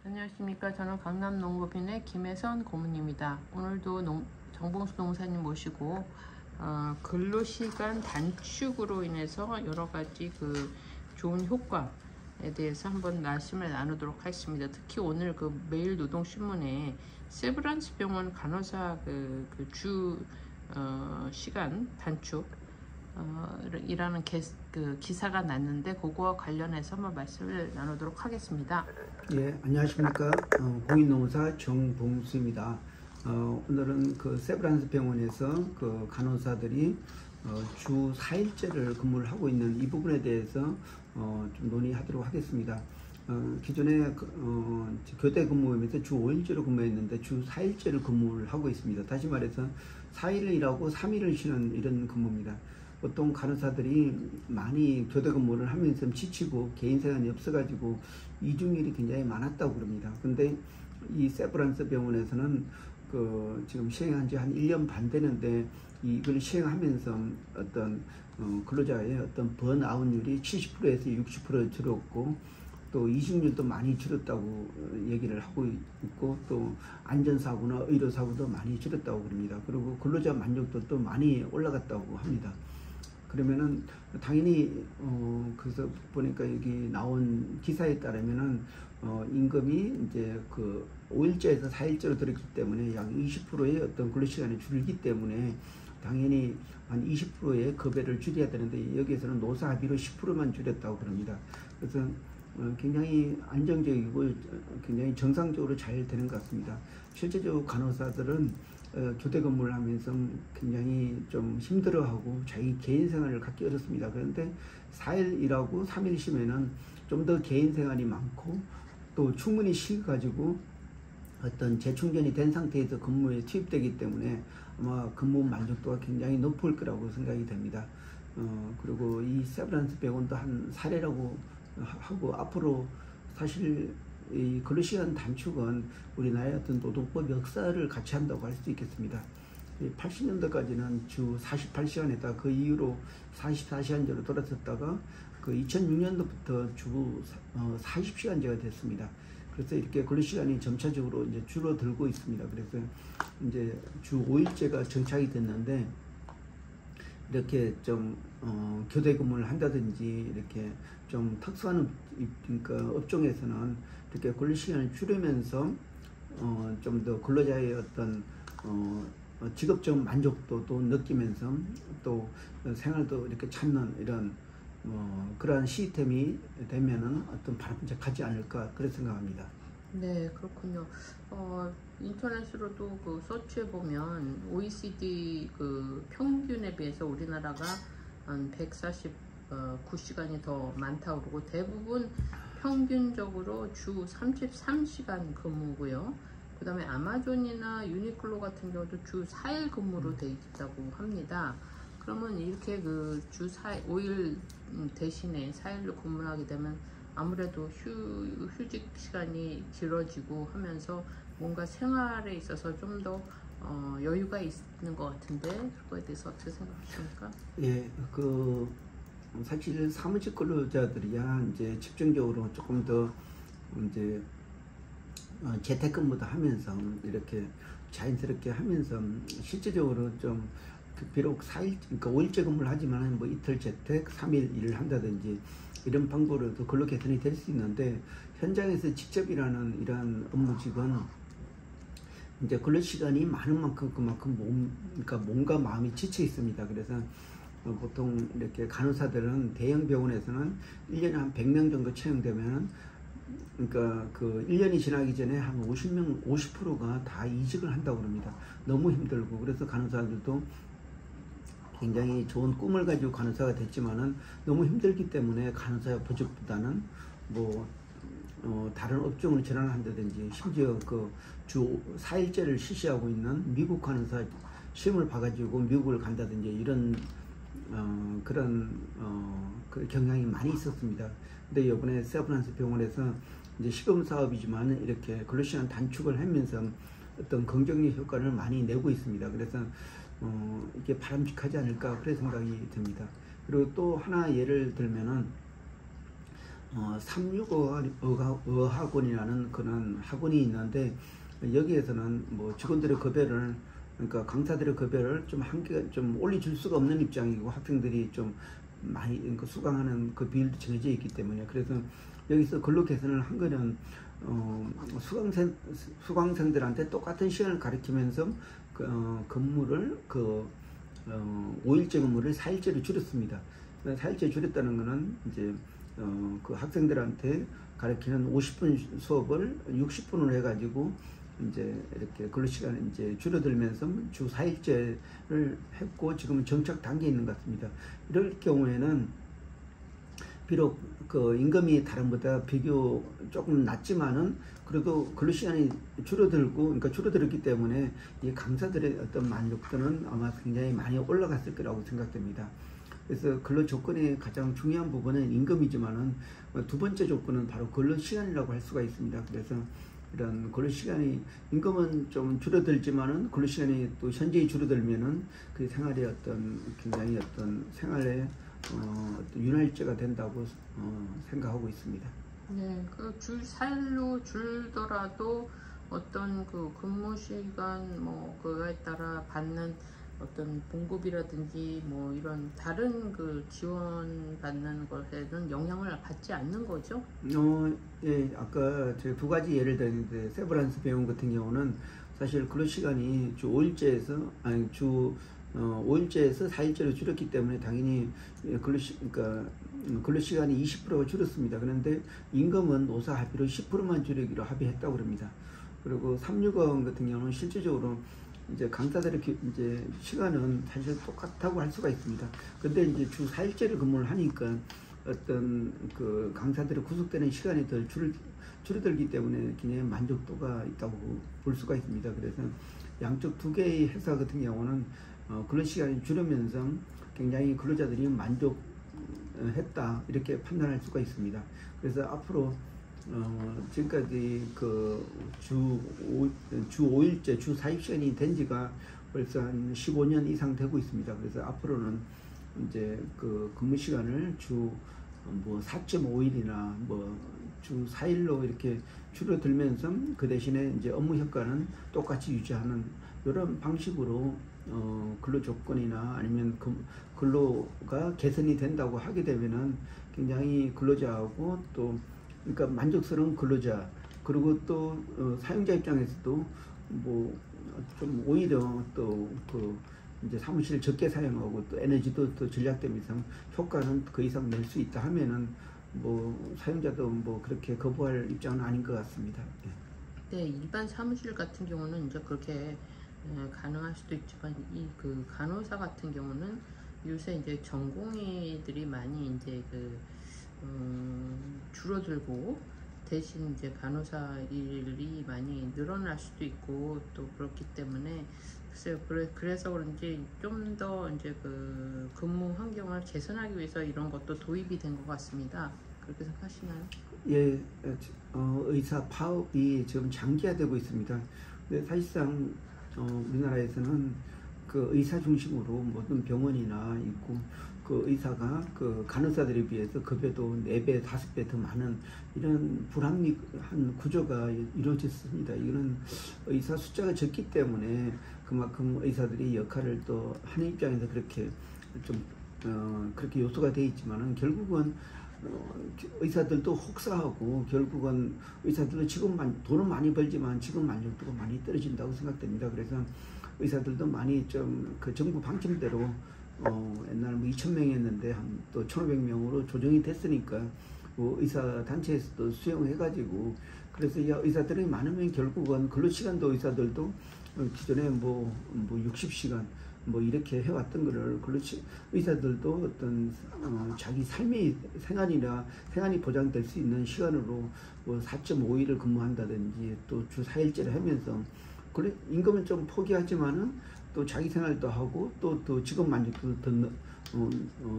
안녕하십니까. 저는 강남농법인의 김혜선 고문입니다. 오늘도 정봉수 농사님 모시고 근로시간 단축으로 인해서 여러가지 좋은 효과에 대해서 한번 말씀을 나누도록 하겠습니다. 특히 오늘 매일 노동신문에 세브란스 병원 간호사 주 시간 단축 이라는 기사가 났는데 그거와 관련해서 한번 말씀을 나누도록 하겠습니다. 예, 안녕하십니까. 공인노무사 정봉수입니다. 오늘은 세브란스 병원에서 간호사들이 주 4일제를 근무를 하고 있는 이 부분에 대해서 좀 논의하도록 하겠습니다. 기존에 교대 근무하면서 주 5일제로 근무했는데 주 4일제를 근무를 하고 있습니다. 다시 말해서 4일을 일하고 3일을 쉬는 이런 근무입니다. 보통 간호사들이 많이 교대 근무를 하면서 지치고 개인 시간이 없어가지고 이중일이 굉장히 많았다고 그럽니다. 근데 이 세브란스 병원에서는 지금 시행한 지 한 1년 반 되는데 이걸 시행하면서 어떤 근로자의 어떤 번아웃률이 70%에서 60% 줄었고 또 이직률도 많이 줄었다고 얘기를 하고 있고 또 안전사고나 의료사고도 많이 줄었다고 그럽니다. 그리고 근로자 만족도도 많이 올라갔다고 합니다. 그러면은 당연히 그래서 보니까 여기 나온 기사에 따르면은 임금이 이제 5일제에서 4일제로 들었기 때문에 약 20%의 어떤 근로시간이 줄기 때문에 당연히 한 20%의 급여를 줄여야 되는데 여기에서는 노사 합의로 10%만 줄였다고 그럽니다. 그래서 굉장히 안정적이고 굉장히 정상적으로 잘 되는 것 같습니다. 실제적으로 간호사들은 교대 근무를 하면서 굉장히 좀 힘들어하고 자기 개인 생활을 갖기 어렵습니다. 그런데 4일 일하고 3일 쉬면은 좀 더 개인 생활이 많고 또 충분히 쉬가지고 어떤 재충전이 된 상태에서 근무에 투입되기 때문에 아마 근무 만족도가 굉장히 높을 거라고 생각이 됩니다. 그리고 이 세브란스 병원도 한 사례라고 하고 앞으로 사실 이 근로시간 단축은 우리나라의 어떤 노동법 역사를 같이 한다고 할 수 있겠습니다. 80년대까지는 주 48시간에다 그 이후로 44시간제로 돌아섰다가 2006년도부터 주 40시간제가 됐습니다. 그래서 이렇게 근로시간이 점차적으로 이제 줄어들고 있습니다. 그래서 이제 주 5일제가 정착이 됐는데 이렇게 좀 교대 근무를 한다든지 이렇게 좀 특수한 업종에서는 이렇게 근로시간을 줄이면서 좀 더 근로자의 어떤 직업적 만족도도 느끼면서 또 생활도 이렇게 찾는 이런 그러한 시스템이 되면은 어떤 바람직하지 않을까 그렇게 생각합니다. 네, 그렇군요. 인터넷으로도 서치해 보면 OECD 평균에 비해서 우리나라가 한 149시간이 더 많다고 그러고 대부분 평균적으로 주 33시간 근무고요. 그 다음에 아마존이나 유니클로 같은 경우도 주 4일 근무로 돼 있다고 합니다. 그러면 이렇게 주 5일 대신에 4일로 근무하게 되면 아무래도 휴직 시간이 길어지고 하면서 뭔가 생활에 있어서 좀 더 여유가 있는 것 같은데 그거에 대해서 어떻게 생각하십니까? 예, 사실 사무직 근로자들이야 이제 집중적으로 조금 더 이제 재택근무도 하면서 이렇게 자연스럽게 하면서 실제적으로 좀 비록 4일, 그러니까 5일제 근무를 하지만 뭐 이틀 재택, 3일 일을 한다든지 이런 방법으로도 근로 개선이 될 수 있는데 현장에서 직접 일하는 이러한 업무직은 이제 근로 시간이 많은 만큼 그만큼 그러니까 몸과 마음이 지쳐 있습니다. 그래서 보통 이렇게 간호사들은 대형 병원에서는 1년에 한 100명 정도 채용되면 그러니까 1년이 지나기 전에 한 50%가 다 이직을 한다고 합니다. 너무 힘들고 그래서 간호사들도 굉장히 좋은 꿈을 가지고 간호사가 됐지만은 너무 힘들기 때문에 간호사 부족보다는 다른 업종을 전환한다든지 심지어 주 4일제를 실시하고 있는 미국 간호사 시험을 봐가지고 미국을 간다든지 이런 그런 경향이 많이 있었습니다. 근데 이번에 세브란스 병원에서 이제 시범 사업이지만 이렇게 근로시간 단축을 하면서 어떤 긍정적 효과를 많이 내고 있습니다. 그래서 이게 바람직하지 않을까 그런 생각이 듭니다. 그리고 또 하나 예를 들면은 365어학원이라는 그런 학원이 있는데 여기에서는 뭐 직원들의 급여를 그러니까 강사들의 급여를 좀 한계가 좀 올려줄 수가 없는 입장이고 학생들이 좀 많이 그러니까 수강하는 그 비율도 정해져 있기 때문에 그래서 여기서 근로 개선을 한 거는 수강생들한테 똑같은 시간을 가르치면서 근무를 5일제 근무를 4일제로 줄였습니다. 4일제 줄였다는 거는 이제 그 학생들한테 가르치는 50분 수업을 60분으로 해가지고 이제 이렇게 근로 시간을 이제 줄어들면서 주 4일제를 했고 지금은 정착 단계에 있는 것 같습니다. 이럴 경우에는 비록 그 임금이 다른 것보다 비교 조금 낮지만은 그래도 근로 시간이 줄어들고 그러니까 줄어들었기 때문에 이 강사들의 어떤 만족도는 아마 굉장히 많이 올라갔을 거라고 생각됩니다. 그래서 근로 조건의 가장 중요한 부분은 임금이지만은 두 번째 조건은 바로 근로 시간이라고 할 수가 있습니다. 그래서 이런 근로 시간이 임금은 좀 줄어들지만은 근로 시간이 또 현저히 줄어들면은 그 생활의 어떤 굉장히 어떤 생활의 윤활제가 된다고 생각하고 있습니다. 네, 그 줄 4일로 줄더라도 어떤 그 근무 시간 뭐 그거에 따라 받는 어떤 봉급이라든지 뭐 이런 다른 그 지원받는 것에는 영향을 받지 않는 거죠? 예, 아까 제가 두 가지 예를 들었는데 세브란스 병원 같은 경우는 사실 근로 시간이 주 5일제에서 아니 주 5일제에서 4일제로 줄였기 때문에 당연히 그러니까 근로 시간이 20%가 줄었습니다. 그런데 임금은 노사 합의로 10%만 줄이기로 합의했다고 합니다. 그리고 365원 같은 경우는 실질적으로 이제 강사들의 이제 시간은 사실 똑같다고 할 수가 있습니다. 근데 이제 주 4일제를 근무를 하니까 어떤 그 강사들의 구속되는 시간이 더 줄어들기 때문에 굉장히 만족도가 있다고 볼 수가 있습니다. 그래서 양쪽 두 개의 회사 같은 경우는 근로 시간이 줄으면서 굉장히 근로자들이 만족했다 이렇게 판단할 수가 있습니다. 그래서 앞으로 지금까지 그 주 5일제, 주 40시간이 된 지가 벌써 한 15년 이상 되고 있습니다. 그래서 앞으로는 이제 그 근무 시간을 주 뭐 4.5일이나 뭐 주 4일로 이렇게 줄어들면서 그 대신에 이제 업무 효과는 똑같이 유지하는 이런 방식으로 근로 조건이나 아니면 근로가 개선이 된다고 하게 되면은 굉장히 근로자하고 또 그러니까 만족스러운 근로자 그리고 또 사용자 입장에서도 뭐 좀 오히려 또 그 이제 사무실을 적게 사용하고 또 에너지도 또 절약되면서 효과는 그 이상 낼 수 있다 하면은 뭐 사용자도 뭐 그렇게 거부할 입장은 아닌 것 같습니다. 네, 일반 사무실 같은 경우는 이제 그렇게 가능할 수도 있지만 이 그 간호사 같은 경우는 요새 이제 전공의들이 많이 이제 그 줄어들고 대신 이제 간호사 일이 많이 늘어날 수도 있고 또 그렇기 때문에 글쎄요, 그래서 그런지 좀 더 이제 그 근무 환경을 개선하기 위해서 이런 것도 도입이 된 것 같습니다. 그렇게 생각하시나요? 예, 의사 파업이 지금 장기화되고 있습니다. 근데 사실상 우리나라에서는 그 의사 중심으로 모든 병원이나 있고 그 의사가 그 간호사들에 비해서 급여도 4배, 5배 더 많은 이런 불합리한 구조가 이루어졌습니다. 이거는 의사 숫자가 적기 때문에 그만큼 의사들이 역할을 또 하는 입장에서 그렇게 좀 그렇게 요소가 되어 있지만은 결국은 의사들도 혹사하고 결국은 의사들도 지금 돈은 많이 벌지만 지금 만족도가 많이 떨어진다고 생각됩니다. 그래서 의사들도 많이 좀 그 정부 방침대로 옛날 뭐 2,000명이었는데 한 또 1,500명으로 조정이 됐으니까 뭐 의사 단체에서도 수용해가지고 그래서 의사들이 많으면 결국은 근로 시간도 의사들도 기존에 뭐 60시간 뭐 이렇게 해왔던 거를 의사들도 어떤 자기 삶의 생활이 보장될 수 있는 시간으로 뭐 4.5일을 근무한다든지 또 주 4일제를 하면서 그래 임금은 좀 포기하지만은 또 자기 생활도 하고 또 직업 만족도도 더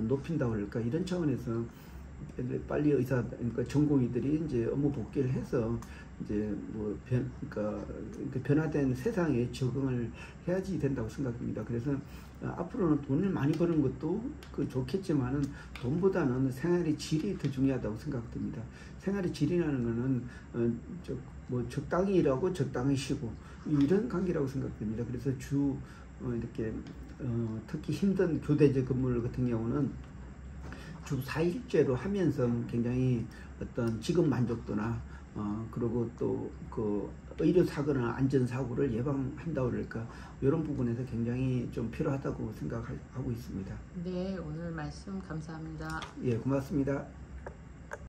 높인다고 할까 이런 차원에서 빨리 그러니까 전공의들이 이제 업무 복귀를 해서 이제 뭐 그러니까 변화된 세상에 적응을 해야지 된다고 생각합니다. 그래서 앞으로는 돈을 많이 버는 것도 좋겠지만은 돈보다는 생활의 질이 더 중요하다고 생각됩니다. 생활의 질이라는 거는 적당히 일하고 적당히 쉬고 이런 관계라고 생각됩니다. 그래서 이렇게 특히 힘든 교대제 근무를 같은 경우는 주 4일제로 하면서 굉장히 어떤 직업 만족도나 그리고 또 의료사고나 안전사고를 예방한다고 그럴까 이런 부분에서 굉장히 좀 필요하다고 생각하고 있습니다. 네, 오늘 말씀 감사합니다. 예, 고맙습니다.